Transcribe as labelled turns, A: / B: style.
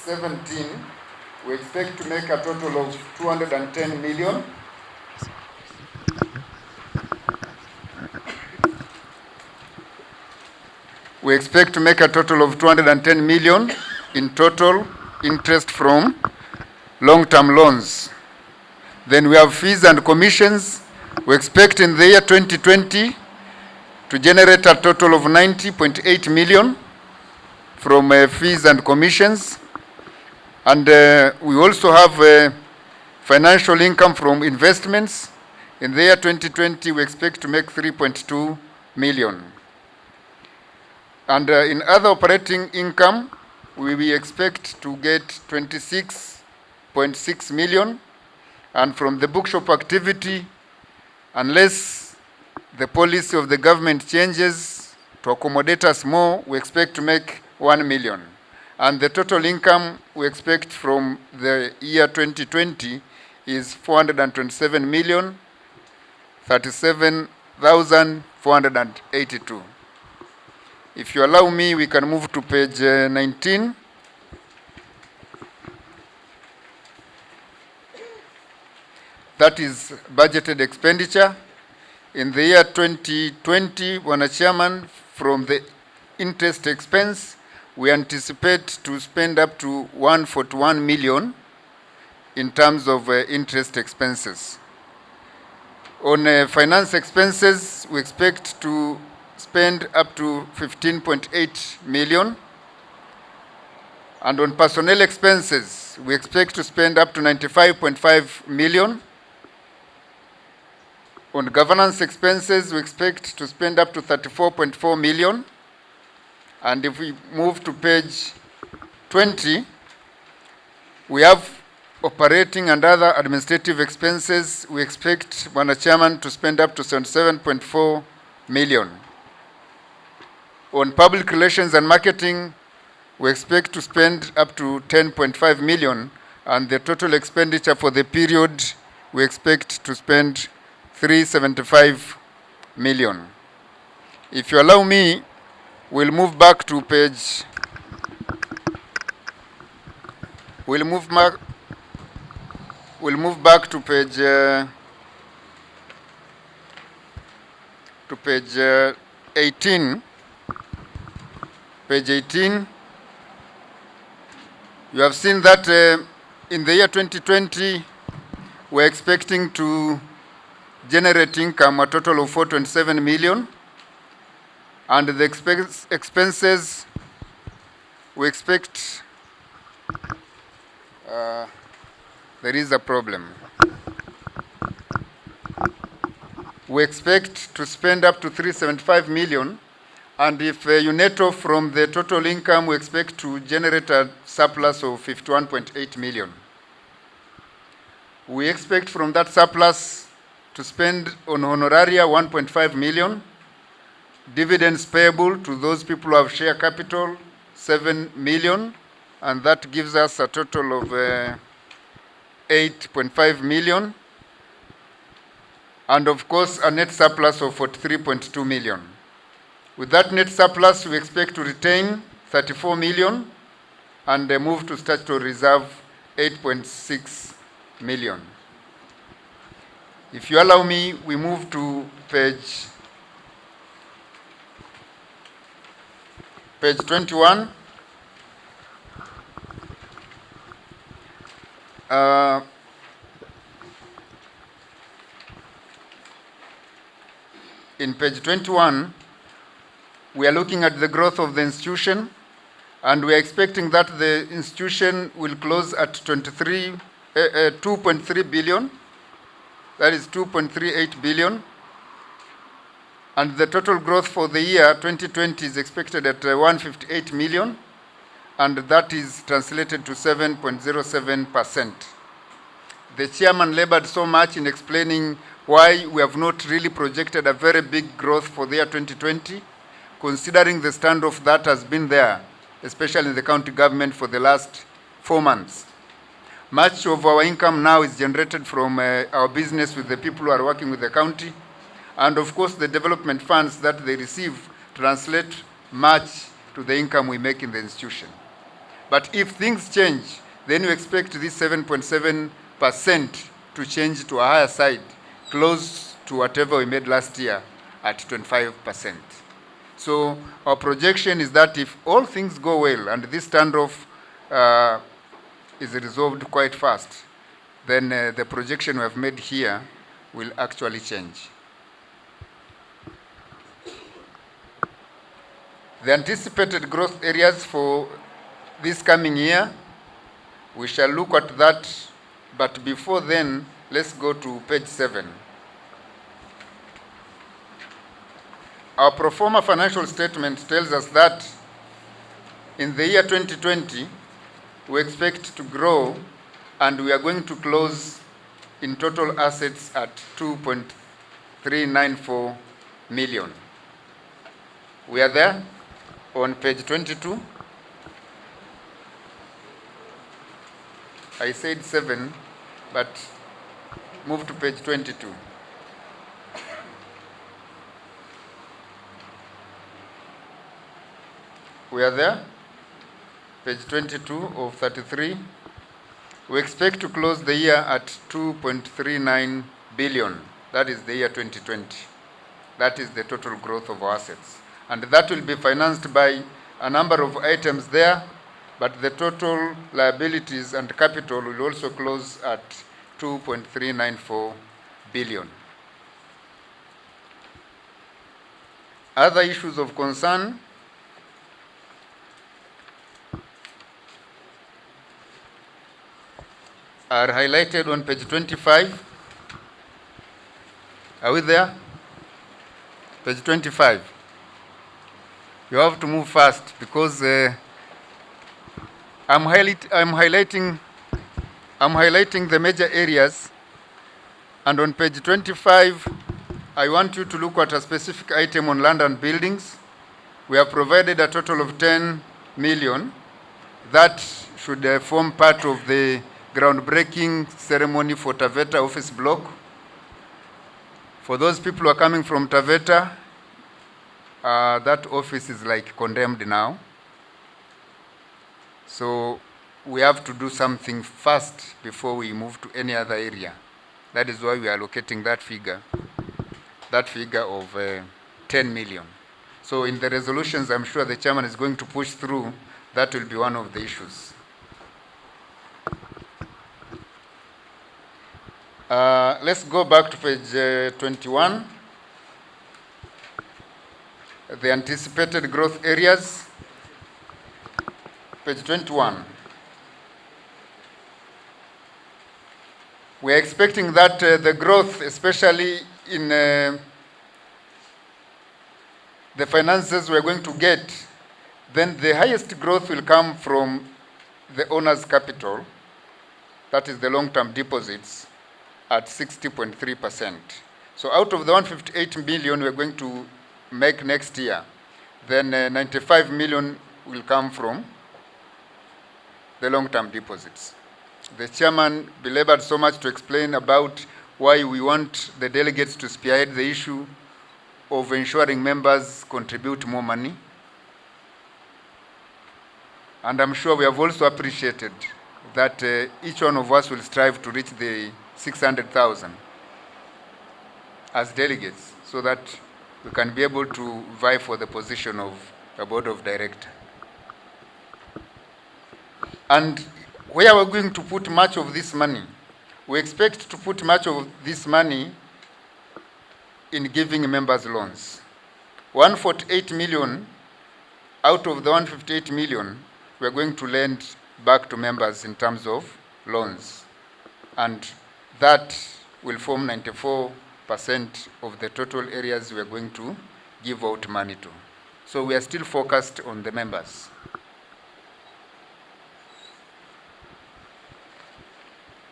A: 17, we expect to make a total of 210 million. We expect to make a total of 210 million in total interest from long-term loans. Then we have fees and commissions. We expect in the year 2020 to generate a total of 90.8 million from fees and commissions. And we also have financial income from investments. In the year 2020, we expect to make 3.2 million. And in other operating income, we expect to get 26.6 million. And from the bookshop activity, unless the policy of the government changes to accommodate us more, we expect to make 1 million. And the total income we expect from the year 2020 is 427 million, 37,482. If you allow me, we can move to page 19. That is budgeted expenditure. In the year 2020, Bwana Chairman, from the interest expense, we anticipate to spend up to 141 million in terms of interest expenses. On finance expenses, we expect to spend up to 15.8 million. And on personnel expenses, we expect to spend up to 95.5 million. On governance expenses, we expect to spend up to 34.4 million. And if we move to page 20, we have operating and other administrative expenses. We expect, Bwana Chairman, to spend up to 77.4 million. On public relations and marketing, we expect to spend up to 10.5 million. And the total expenditure for the period, we expect to spend 375 million. If you allow me, we'll move back to page. We'll move back to page 18. Page 18. You have seen that in the year 2020, we're expecting to generate income a total of 427 million. And the expenses, we expect, there is a problem. We expect to spend up to 375 million. And if you net off from the total income, we expect to generate a surplus of 51.8 million. We expect from that surplus to spend on honoraria 1.5 million, dividends payable to those people who have share capital 7 million, and that gives us a total of 8.5 million, and of course a net surplus of 43.2 million. With that net surplus, we expect to retain 34 million and move to statutory reserve 8.6 million. If you allow me, we move to page 21. In page 21, we are looking at the growth of the institution, and we are expecting that the institution will close at 2.3 billion. That is 2.38 billion. And the total growth for the year 2020 is expected at 158 million, and that is translated to 7.07%. The chairman labored so much in explaining why we have not really projected a very big growth for the year 2020, considering the standoff that has been there, especially in the county government for the last 4 months. Much of our income now is generated from our business with the people who are working with the county. And of course, the development funds that they receive translate much to the income we make in the institution. But if things change, then you expect this 7.7% to change to a higher side, close to whatever we made last year at 25%. So our projection is that if all things go well and this standoff is resolved quite fast, then the projection we have made here will actually change. The anticipated growth areas for this coming year, we shall look at that, but before then, let's go to page 7. Our pro forma financial statement tells us that in the year 2020, we expect to grow, and we are going to close in total assets at 2.394 million. We are there on page 22. I said 7, but move to page 22. We are there, page 22 of 33. We expect to close the year at 2.39 billion. That is the year 2020. That is the total growth of our assets. And that will be financed by a number of items there, but the total liabilities and capital will also close at 2.394 billion. Other issues of concern are highlighted on page 25. Are we there? Page 25. You have to move fast because I'm highlighting the major areas, and on page 25, I want you to look at a specific item on land and buildings. We have provided a total of 10 million that should form part of the groundbreaking ceremony for Taveta office block. For those people who are coming from Taveta, that office is like condemned now. So we have to do something fast before we move to any other area. That is why we are allocating that figure of 10 million. So in the resolutions, I'm sure the chairman is going to push through. That will be one of the issues. Let's go back to page 21. The anticipated growth areas. Page 21. We are expecting that the growth, especially in the finances we are going to get, then the highest growth will come from the owner's capital, that is the long-term deposits, at 60.3%. So out of the 158 million we are going to make next year, then 95 million will come from the long-term deposits. The chairman belabored so much to explain about why we want the delegates to spearhead the issue of ensuring members contribute more money. And I'm sure we have also appreciated that each one of us will strive to reach the 600,000 as delegates so that we can be able to vie for the position of a board of director. And where we're going to put much of this money, we expect to put much of this money in giving members loans. 148 million out of the 158 million, we're going to lend back to members in terms of loans. And that will form 94% of the total areas we are going to give out money to. So we are still focused on the members.